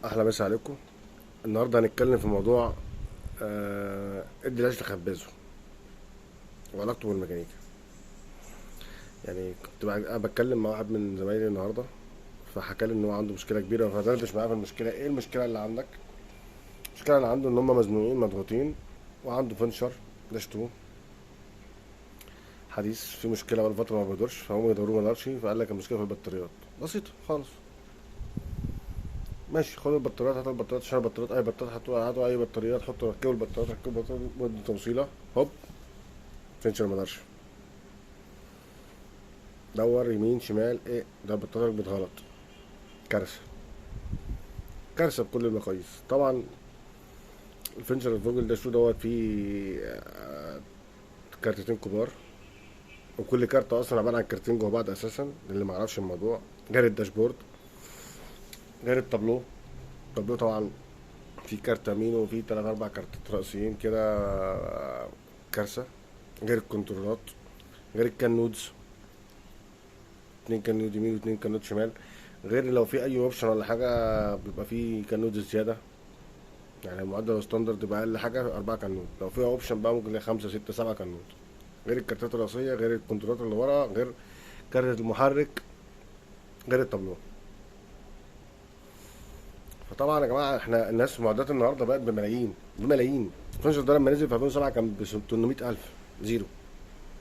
اهلا مسا عليكم. النهارده هنتكلم في موضوع ادي العيش لخبازه وعلاقته بالميكانيكا. يعني كنت انا بتكلم مع واحد من زمايلي النهارده، فحكى لي ان هو عنده مشكله كبيره، فدردش معاه في المشكله. ايه المشكله اللي عندك؟ المشكله اللي عنده ان هم مزنوقين مضغوطين، وعنده فنشر داش 2 حديث في مشكله بقى فتره ما بيدورش، فهم يدوروه ما دارش، فقال لك المشكله في البطاريات. بسيطه خالص. ماشي، خد البطاريات، هات البطاريات، شيل البطاريات، اي بطاريات، هاتوا اي بطاريات، حطوا ركبوا البطاريات، ركبوا البطاريات، ودوا توصيله، هوب، فنشر ما دارش. دور يمين شمال، ايه ده؟ بطارية بتغلط. كارثة. كارثة بكل المقاييس طبعا. الفينشر الفوجل ده شو دوت فيه كارتتين كبار، وكل كارت اصلا عبارة عن كارتين جوه بعض اساسا، اللي ما يعرفش الموضوع. غير الداشبورد، غير التابلو. التابلو طبعا في كارت امينو، وفي تلات اربع كارتات رئيسيين كده. كارثة. غير الكنترولات، غير الكنودز، اتنين كنود يمين واتنين كنود شمال. غير لو في اي اوبشن ولا حاجة، بيبقى في كنودز زيادة. يعني المعدل الستاندرد بقى اقل حاجه 4 كنود، لو فيها اوبشن بقى ممكن 5 6 7 كنود. غير الكارتات الرئيسيه، غير الكنترولات اللي ورا، غير كارت المحرك، غير التابلو. فطبعا يا جماعه، احنا الناس معدات النهارده بقت بملايين بملايين. الفينشر ده لما نزل في 2007 كان ب 800,000 زيرو.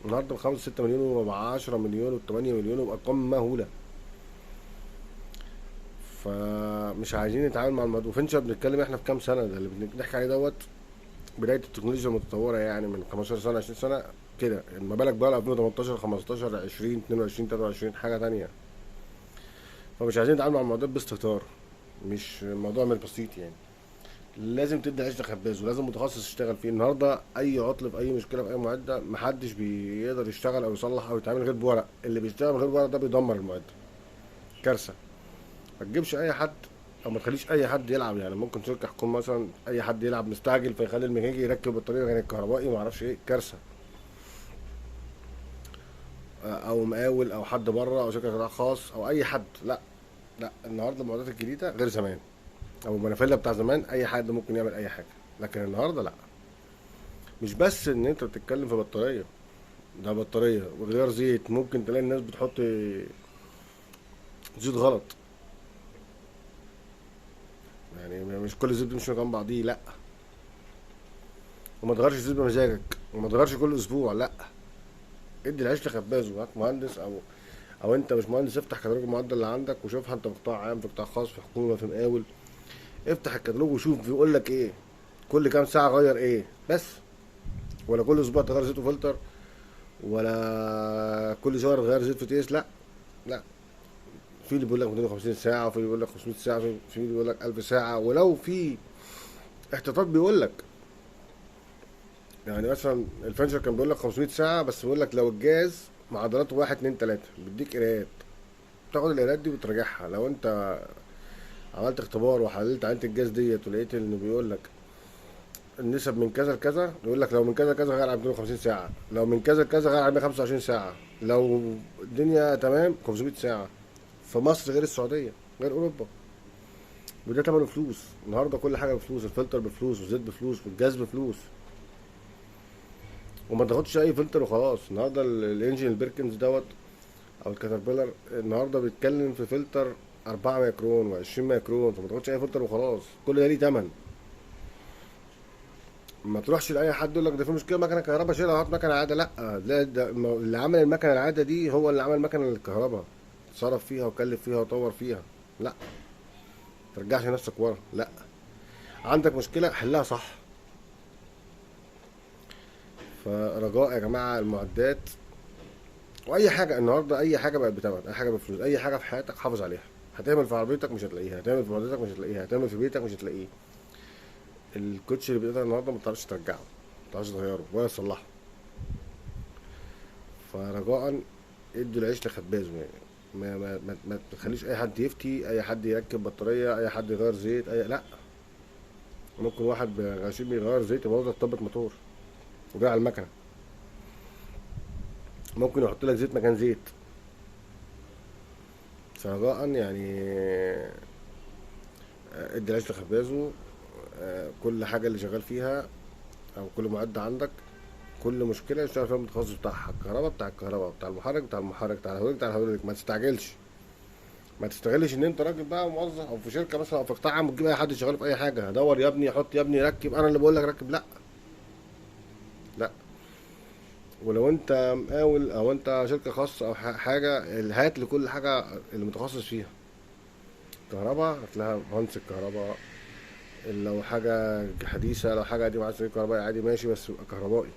النهارده ب 5 6 مليون، وب 10 مليون، وب 8 مليون، وبارقام مهوله. فمش عايزين نتعامل مع الموضوع. فينشر بنتكلم احنا في كام سنه؟ ده اللي بنحكي عليه دوت بدايه التكنولوجيا المتطوره، يعني من 15 سنه 20 سنه كده. ما بالك بقى 2018 15 20 22 23 حاجه تانية. فمش عايزين نتعامل مع الموضوع باستهتار. مش الموضوع مش بسيط يعني. لازم تدي عيش لخباز، ولازم متخصص يشتغل فيه. النهارده اي عطل في اي مشكله في اي معده، محدش بيقدر يشتغل او يصلح او يتعامل غير بورق. اللي بيشتغل غير بورق ده بيدمر المعده. كارثه. ما تجيبش اي حد، او ما تخليش اي حد يلعب. يعني ممكن شركه حكومه مثلا، اي حد يلعب مستعجل فيخلي الميكانيكي يركب الطريقه غير الكهربائي، ما اعرفش ايه. كارثه. او مقاول، او حد بره، او شركه قطاع خاص، او اي حد. لا، لا، النهارده المعدات الجديده غير زمان. او المنافيلا بتاع زمان اي حد ممكن يعمل اي حاجه، لكن النهارده لا. مش بس ان انت بتتكلم في بطاريه، ده بطاريه وغيار زيت. ممكن تلاقي الناس بتحط زيت غلط. يعني مش كل الزيت بيمشي جنب بعضيه، لا. وما تغيرش الزيت بمزاجك، وما تغيرش كل اسبوع، لا. ادي العيش لخبازه. هات مهندس، او انت مش مهندس، افتح كتالوج المعدل اللي عندك وشوفها. انت في قطاع عام، في قطاع خاص، في حكومه، في مقاول، افتح الكتالوج وشوف بيقول لك ايه. كل كام ساعه غير ايه بس. ولا كل اسبوع تغير زيت وفلتر، ولا كل شهر تغير زيت فتيس، لا. لا. في اللي بيقول لك 250 ساعه، وفي اللي بيقول لك 500 ساعه، في اللي بيقول لك 1000 ساعه، ولو في احتياطات بيقول لك. يعني مثلا الفنشر كان بيقول لك 500 ساعه، بس بيقول لك لو الجاز معدلاته 1 2 3 بيديك قرايات. تاخد القرايات دي وتراجعها. لو انت عملت اختبار وحللت عينة الجاز ديت، ولقيت انه بيقول لك النسب من كذا لكذا، يقول لك لو من كذا لكذا غير على 250 ساعة، لو من كذا لكذا غير على 125 ساعة، لو الدنيا تمام 500 ساعة. في مصر غير السعودية، غير أوروبا. وده تمنه فلوس. النهارده كل حاجة بفلوس. الفلتر بفلوس، والزيت بفلوس، والجاز بفلوس. وما تاخدش أي فلتر وخلاص. النهارده الانجن البيركنز دوت، أو الكاتربيلر، النهارده بيتكلم في فلتر 4 مايكرون و20 مايكرون. فما تاخدش أي فلتر وخلاص. كل ده ليه تمن. ما تروحش لاي حد يقول لك ده في مشكله مكنه كهرباء، شيلها هات مكنه عاده. لا، ده اللي عمل المكنه العاده دي هو اللي عمل مكنه للكهرباء. صرف فيها وكلف فيها وطور فيها. لا. ترجعش نفسك ورا، لا. عندك مشكله حلها صح. فرجاء يا جماعه، المعدات واي حاجه النهارده، اي حاجه بقت بتمن، اي حاجه بفلوس. اي حاجه في حياتك حافظ عليها. هتعمل في عربيتك مش هتلاقيها، هتعمل في معدتك مش هتلاقيها، هتعمل في بيتك مش هتلاقيه. الكوتش اللي بيقطع النهارده ما تعرفش ترجعه، ما تعرفش تغيره ولا تصلحه. فرجاء ادوا العيش لخبازه يعني. ما تخليش اي حد يفتي، اي حد يركب بطاريه، اي حد يغير زيت، لا. ممكن واحد غشيم بيغير زيت يبوظ لك طبة موتور وجاي على المكنه. ممكن يحط لك زيت مكان زيت. فرجاء يعني ادي العيش لخبازه. كل حاجه اللي شغال فيها او كل معده عندك، كل مشكله يشتغل فيها المتخصص بتاعها، الكهرباء بتاع الكهرباء، بتاع المحرك بتاع المحرك، بتاع الهيدروليك بتاع الهيدروليك. ما تستعجلش، ما تستغلش ان انت راجل بقى موظف او في شركه مثلا او في قطاع عام وتجيب اي حد شغال في اي حاجه. هدور يا ابني، حط يا ابني، ركب، انا اللي بقول لك ركب. لا، لا. ولو انت مقاول او انت شركه خاصه او حاجه، هات لكل حاجه اللي متخصص فيها. كهرباء هتلاقيها مهندس الكهرباء. لو حاجه حديثه، لو حاجه قديمه عايز تجيب كهربائي عادي ماشي، بس يبقى كهربائي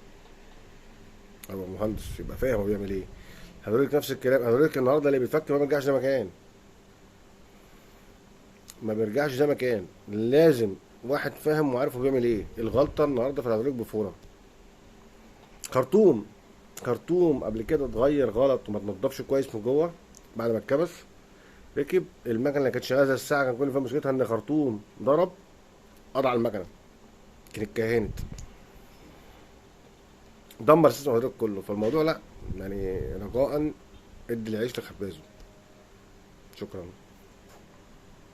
او مهندس يبقى فاهم هو بيعمل ايه. هدولك نفس الكلام، هدولك النهارده اللي بيفك ما بيرجعش زي ما كان، ما بيرجعش زي ما كان. لازم واحد فاهم وعارف هو بيعمل ايه. الغلطه النهارده في الهدوليك بفوره. خرطوم، خرطوم قبل كده اتغير غلط وما تنضفش كويس من جوه بعد ما اتكبس، ركب المكنه اللي كانت شغاله زي الساعه، كان كل فيها مشكلتها ان خرطوم ضرب قضى على المكنه، كانت كهنت، دمر سيستم الهيدروليك كله. فالموضوع لا، يعني رجاء ادي العيش لخبازه. شكرا.